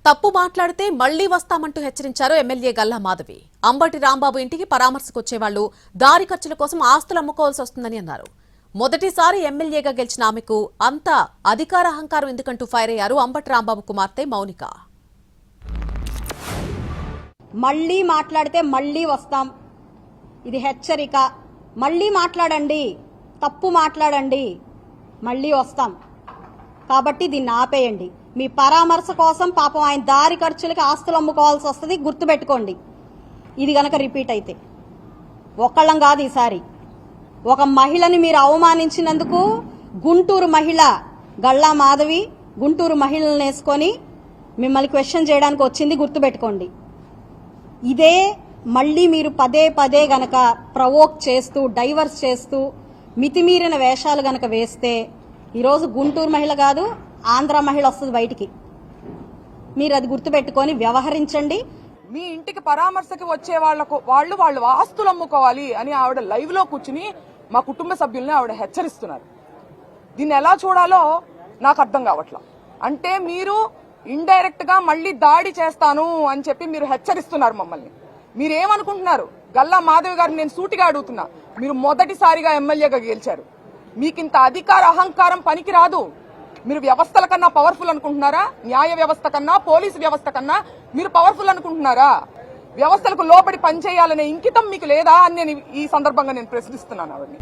తప్పు మాట్లాడితే మళ్లీ వస్తామంటూ హెచ్చరించారు ఎమ్మెల్యే గల్లా మాధవి. అంబటి రాంబాబు ఇంటికి పరామర్శకు వచ్చేవాళ్లు దారి ఖర్చుల కోసం ఆస్తులు అమ్ముకోవాల్సి వస్తుందని అన్నారు. మొదటిసారి ఎమ్మెల్యేగా గెలిచిన ఆమెకు అంత అధికార అహంకారం ఎందుకంటూ ఫైర్ అయ్యారు అంబటి రాంబాబు కుమార్తె మౌనిక. మళ్లీ మాట్లాడితే మళ్లీ వస్తాం, ఇది హెచ్చరిక. మళ్లీ మాట్లాడండి, తప్పు మాట్లాడండి, మళ్లీ వస్తాం. కాబట్టి దీన్ని ఆపేయండి. మీ పరామర్శ కోసం పాపం ఆయన దారి ఖర్చులకి ఆస్తులు అమ్ముకోవాల్సి వస్తుంది, గుర్తుపెట్టుకోండి. ఇది గనక రిపీట్ అయితే ఒక్కళ్ళం కాదు, ఈసారి ఒక మహిళని మీరు అవమానించినందుకు గుంటూరు మహిళ గల్లా మాధవి గుంటూరు మహిళలను వేసుకొని మిమ్మల్ని క్వశ్చన్ చేయడానికి వచ్చింది, గుర్తుపెట్టుకోండి. ఇదే మళ్ళీ మీరు పదే పదే గనక ప్రవోక్ చేస్తూ డైవర్స్ చేస్తూ మితిమీరిన వేషాలు గనక వేస్తే ఈరోజు గుంటూరు మహిళ కాదు, ఆంధ్ర మహిళ వస్తుంది బయటికి. మీరు అది గుర్తుపెట్టుకొని వ్యవహరించండి. మీ ఇంటికి పరామర్శకి వచ్చే వాళ్ళు ఆస్తులు అమ్ముకోవాలి అని ఆవిడ లైవ్ లో కూర్చుని మా కుటుంబ సభ్యుల్ని ఆవిడ హెచ్చరిస్తున్నారు. దీన్ని ఎలా చూడాలో నాకు అర్థం కావట్లా. అంటే మీరు ఇండైరెక్ట్ గా మళ్ళీ దాడి చేస్తాను అని చెప్పి మీరు హెచ్చరిస్తున్నారు మమ్మల్ని. మీరేమనుకుంటున్నారు? గల్లా మాధవి గారిని నేను సూటిగా అడుగుతున్నా, మీరు మొదటిసారిగా ఎమ్మెల్యేగా గెలిచారు, మీకింత అధికార అహంకారం పనికి రాదు. మీరు వ్యవస్థల కన్నా పవర్ఫుల్ అనుకుంటున్నారా? న్యాయ వ్యవస్థ కన్నా, పోలీసు వ్యవస్థ కన్నా మీరు పవర్ఫుల్ అనుకుంటున్నారా? వ్యవస్థలకు లోబడి పనిచేయాలనే ఇంకితం మీకు లేదా అని నేను ఈ సందర్భంగా ప్రశ్నిస్తున్నాను ఆవిడని.